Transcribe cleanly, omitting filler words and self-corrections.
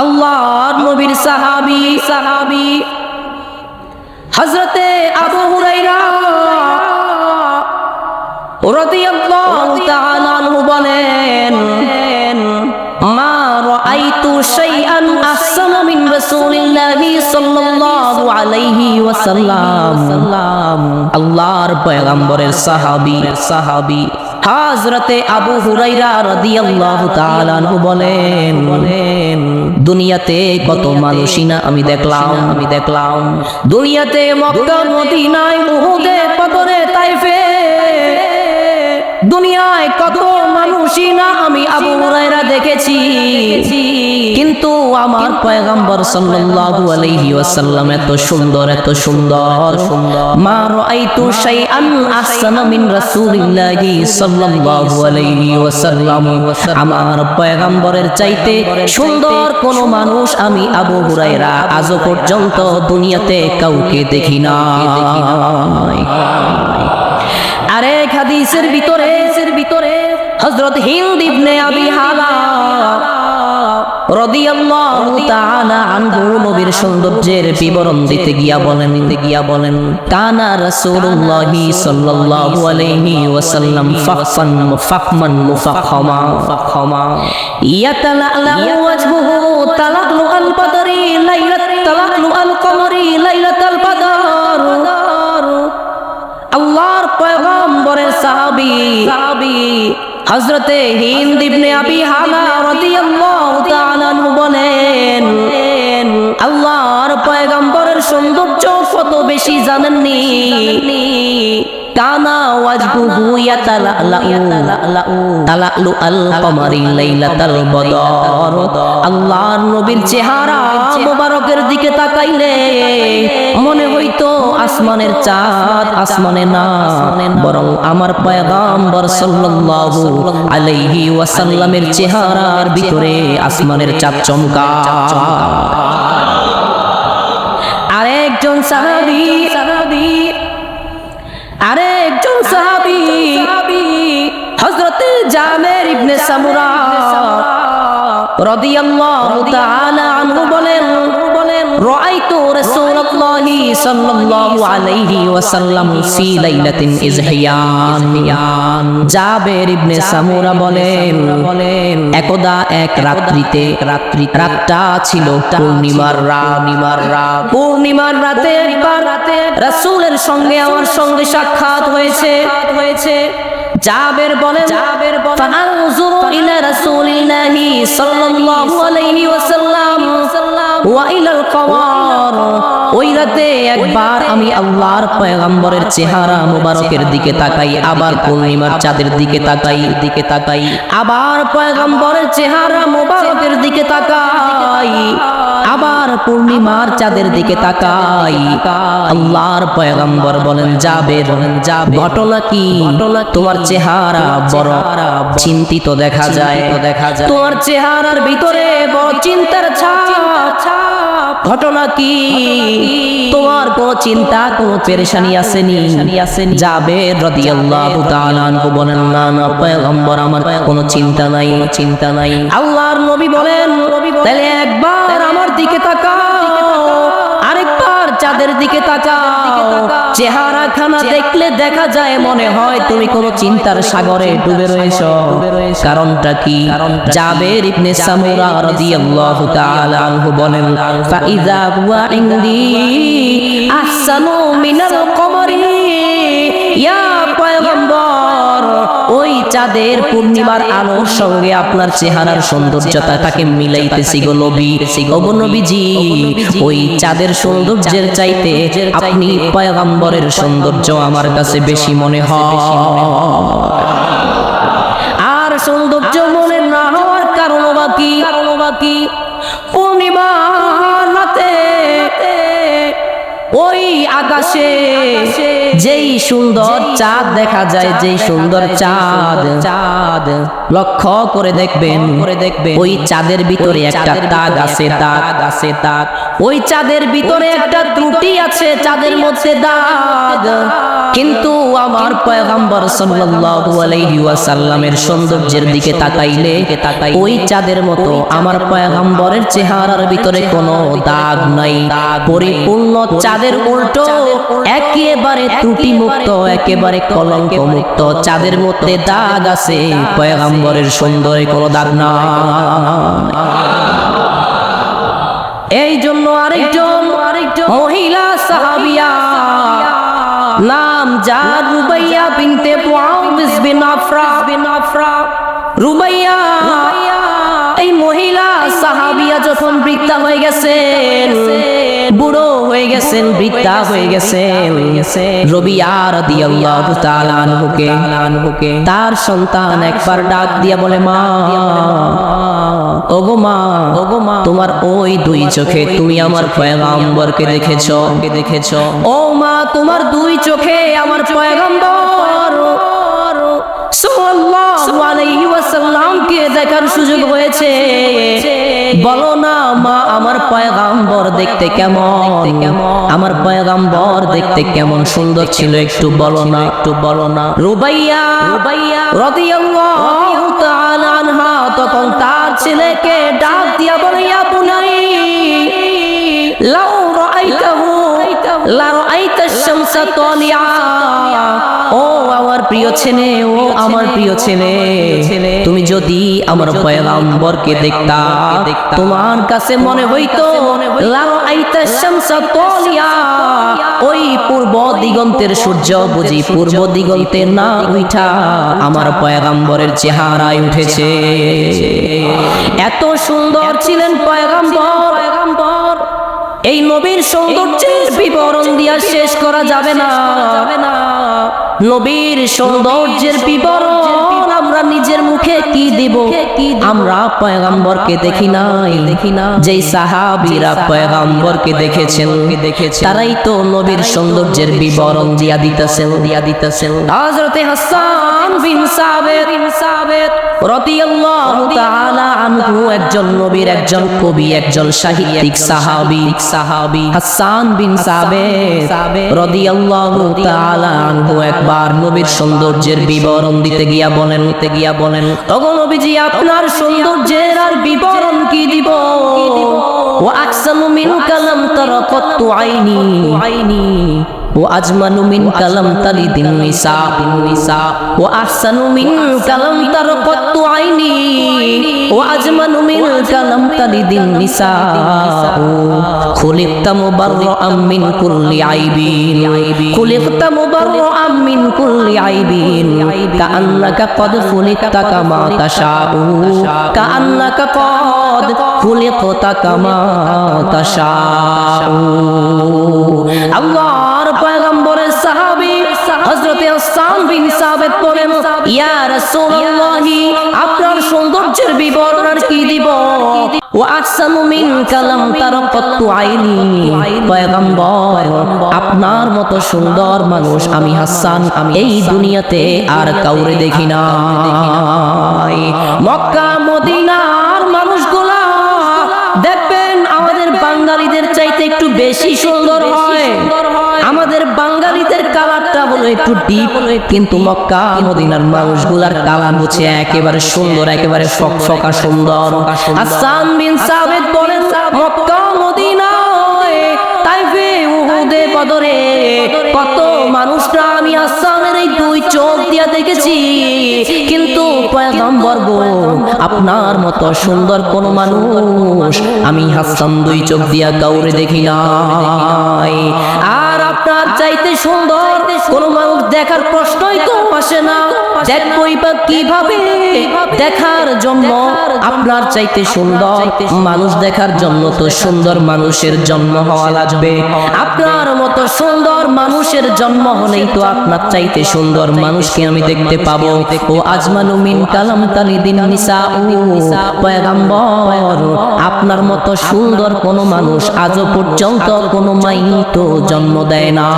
আল্লাহর নবীর সাহাবী হযরতে আবু হুরায়রা রাদিয়াল্লাহু তাআলা আনহু বলেন, মা রাআইতু শাইআন আহসানা মিন রাসূলিল্লাহি সাল্লাল্লাহু আলাইহি ওয়াসাল্লাম। আল্লাহর পয়গম্বরের সাহাবী হযরতে আবু হুরায়রা রাদিয়াল্লাহু তাআলা আনহু বলেন, দুনিয়াতে কত মানুষই না আমি দেখলাম দুনিয়াতে মক্কা মদিনায় উহুদে বদরে তাইফে দুনিয়ায় কত মানুষই না আমি আবু হুরায়রা দেখেছি, কিন্তু আমার পয়গম্বর সাল্লাল্লাহু আলাইহি ওয়াসাল্লাম এত সুন্দর মা রাআইতু শাইআন আহসানা মিন রাসূলিল্লাহি সাল্লাল্লাহু আলাইহি ওয়াসাল্লাম। আমার পয়গম্বরের চাইতে সুন্দর কোন মানুষ আমি আবু হুরায়রা আজও পর্যন্ত দুনিয়াতে কাউকে দেখি না। আরেক হাদিসের ভিতরে হযরত হিন্দ ইবনে আবি হালা রাদিয়াল্লাহু তাআলা আনহু নবীর সৌন্দর্যের বিবরণ দিতে গিয়া বলেন, কানা রাসূলুল্লাহি সাল্লাল্লাহু আলাইহি ওয়াসাল্লাম ফাখমান মুফাখখামা ইয়াতালা'লা'ু ওয়াজহুহু তালা'লু আল বদরি তালা'লু আল কমরি লাইলাতাল বদর। আল্লাহর পয়গম্বরের সাহাবী হযরতে হিন্দ ইবনে আবি হালা রাদিয়াল্লাহু তাআলা আনহু বলেন, আল্লাহর পয়গম্বরের সৌন্দর্য কত বেশি জানেননি। কানা ওয়াজহুহু তালা'লু আল কমরি লাইলাতাল বদর। আল্লাহর নবীর চেহারা মোবারকের দিকে তাকাইলে মনে হইতো আসমানের চাঁদ আসমানে না, বরং আমার পয়গম্বর সাল্লাল্লাহু আলাইহি ওয়াসাল্লামের চেহারার ভিতরে আসমানের চাঁদ চমকা। আরেকজন সাহাবী হযরতে জাবের ইবনে সামুরা রাদিয়াল্লাহু তাআলা আনহু বলেন, রাআইতু রাসূলুল্লাহি সাল্লাল্লাহু আলাইহি ওয়াসাল্লাম ফি লাইলাতিন ইজহিয়ান। জাবের ইবনে সামুরা বলেন, একদা এক রাতটা ছিল পূর্ণিমার রাতে রাসূলের সঙ্গে আমার সঙ্গে সাক্ষাৎ হয়েছে। জাবের বলেন, ফাআনজুরু ইলা রাসূলিল্লাহি সাল্লাল্লাহু আলাইহি ওয়াসাল্লাম ওয়া ইলাল কমার। ওই রাতে একবার আমি আল্লাহর পয়গম্বরের চেহারা মুবারকের দিকে তাকাই, আবার পূর্ণিমার চাঁদের দিকে তাকাই, আবার পয়গম্বরের চেহারা মুবারকের দিকে তাকাই, আবার পূর্ণিমার চাঁদের দিকে তাকাই। আল্লাহর পয়গম্বর বলেন, জাবের ঘটনা কি? তোমার চেহারা বড় চিন্তিত দেখা যায়, তোমার চেহারার ভিতরে বড় চিন্তার ছাপ। ঘটনা কি? তোমার কোন চিন্তা কোন পেরেশানি আসেনি? জাবের রাদিয়াল্লাহু তাআলা আনহু বলেন, না পয়গম্বর আমার কোনো চিন্তা নাই। আল্লাহর নবী বলেন, তাহলে একবার আমার দিকে তাকাও, আরেকবার চাঁদের দিকে তাকাও। চেহারা খানা দেখলে দেখা যায় মনে হয় তুমি কোন চিন্তার সাগরে ডুবে রয়েছো। কারণটা কি? জাবের ইবনে সামুরা রাদিয়াল্লাহু তাআলা আনহু বলেন, ফাইযা হুয়া ইনদি আহসানু মিনাল কমরি। ইয়া পয়গম্বর, ওই চাঁদের পূর্ণিমার আলোর সঙ্গে আপনার চেহারার সৌন্দর্যতাটাকে মিলাইতেছি গো নবী। ওগো নবীজি, ওই চাঁদের সৌন্দর্যের চাইতে আপনি পয়গম্বরের সৌন্দর্য আমার কাছে বেশি মনে হয়। আর সৌন্দর্য মনে না হওয়ার কারণ বাকি পূর্ণিমা রাতে ওই আকাশে যেই সুন্দর চাঁদ দেখা যায়, যেই সুন্দর চাঁদ লক্ষ্য করে দেখবেন, ওই চাঁদের ভিতরে একটা দাগ আছে, ওই চাঁদের ভিতরে একটা ত্রুটি আছে, চাঁদের মধ্যে দাগ। কিন্তু আমার পয়গম্বর সাল্লাল্লাহু আলাইহি ওয়াসাল্লামের সৌন্দর্যের দিকে তাকাইলে ওই চাঁদের মতো আমার পয়গম্বরের চেহারার ভিতরে কোনো দাগ নাই, পরিপূর্ণ চাঁদের উল্টো একেবারে ত্রুটি মুক্ত, একেবারে কলঙ্ক মুক্ত চাঁদের মধ্যে দাগ আছে, পয়গম্বরের সৌন্দর্যে কোনো দাগ নাই। এই জন্য আরেকজন মহিলা সাহাবিয়া নাম যার রুবাইয়া বিনতে মুআউযিজ বিন আফরা। রুবাইয়া এই মহিলা সাহাবিয়া যখন বৃদ্ধা হয়ে গেছেন, বুড়ো হয়ে গেছেন, বৃদ্ধা হয়ে গেছেন, রবিয়া রাদিয়াল্লাহু তাআলা আনহুকে তার সন্তান একবার ডাক দিয়া বলে, মা ওগো মা, তোমার ওই দুই চোখে তুমি আমার পয়গম্বরকে দেখেছো? ও মা, তোমার দুই চোখে আমার পয়গম্বর সাল্লাল্লাহু আলাইহি ওয়াসাল্লামকে দেখার সুযোগ হয়েছে, বলো না মা আমার পয়গম্বর দেখতে কেমন, আমার পয়গম্বর দেখতে কেমন সুন্দর ছিল, একটু বলো না। রুবাইয়া রাদিয়াল্লাহু তাআলা আনহা তখন তার ছেলেকে ডাক দিয়া বলে, ইয়া বুনাই লাউ রাআইতাহু লা রাআইতাশ শামসা তালিআ। ও আমার প্রিয় ছেলে, ও আমার প্রিয় ছেলে, তুমি যদি আমার পয়গম্বরকে দেখতা, তোমার কাছে মনে হইতো লা রাআইতাশ শামসা তালিআ, ওই পূর্ব দিগন্তের সূর্য বুঝি পূর্ব দিগন্তে না উঠা আমার পয়গম্বরের চেহারায় উঠেছে। এত সুন্দর ছিলেন পয়গম্বর। এই নবীর সৌন্দর্যের বিবরণ দিয়া শেষ করা যাবে না। নবীর সৌন্দর্যের বিবরণ আমরা নিজের মুখে কি দিব? আমরা পয়গম্বরকে দেখি নাই। যেই সাহাবীরা পয়গম্বরকে দেখেছেন তারাই তো নবীর সৌন্দর্যের বিবরণ দিয়া দিতেছেন। হযরতে হাসান বিন সাবিত রাদিয়াল্লাহু তাআলা আনহু একজন নবীর একজন কবি, একজন সাহিত্যিক সাহাবী হাসান বিন সাবিত রাদিয়াল্লাহু তাআলা আনহু একবার নবীর সৌন্দর্যের বিবরণ দিতে গিয়া বলেন, ওগো নবীজি আপনার সৌন্দর্যের আর বিবরণ কি দিব? ওয়া আকসানু মিনকা লাম তারা কাত্তু আইনি ও আজমানু মিন কালাম তালিদিন নিসা ও আহসানু মিন কালাম তারকাতু আইনি ও আজমানু মিন কালাম তালিদিন নিসা খুলিকতা মুবাররাআম মিন কুল্লি আইবিন খুলিকতা মুবাররাআম মিন কুল্লি আইবিন কাআন্নাকা কদ খুলিকতা কামা তাশাউ কাআন্নাকা কদ খুলিকতা কামা তাশাউ। আল্লাহর পয়গম্বরের সাহাবী হযরতে হাসান বিন সাবিত বলেন, ইয়া রাসূলুল্লাহ আপনার সৌন্দর্যের বিবরণ আর কি দিব? ওয়া আহসানু মিন কালাম তারাকাতু আইনি, পয়গম্বর আপনার মতো সুন্দর মানুষ আমি হাসান এই দুনিয়াতে আর কাউরে দেখি নাই। মক্কা মদিনার মানুষগুলা দেখবেন আমাদের বাঙালিদের চাইতে একটু বেশি সুন্দর হয়। আমাদের বাঙালিদের কালারটা হলো একটু ডিপ, কিন্তু মক্কা মদিনার মানুষগুলার কালার হচ্ছে একেবারে সুন্দর, একেবারে ফকফকা সুন্দর। হাসান বিন সাবিত বলেন, মক্কা মদিনায় তাইফে উহুদে বদরে কত মানুষরা আমি হাসানের এই দুই চোখ দিয়া দেখেছি, কিন্তু পয়গম্বর গো আপনার মতো সুন্দর কোন মানুষ আমি হাসান দুই চোখ দিয়া কাউরে দেখি নাই। আর আপনার চাইতে সুন্দর কোন মানুষ দেখার প্রশ্নই তো আসে না। দেখবই বা কিভাবে? দেখার জন্য আপনার চাইতে সুন্দর মানুষ দেখার জন্য তো সুন্দর মানুষের জন্ম হওয়া লাগবে। আপনার মতো সুন্দর মানুষের জন্ম হলেই তো আপনার চাইতে সুন্দর মানুষকে আমি দেখতে পাবো। ও আজমানু মিন কালাম তালিদিন নিসা, পয়গম্বর আপনার মতো সুন্দর কোন মানুষ আজও পর্যন্ত কোন মাই তো জন্ম দেয় না।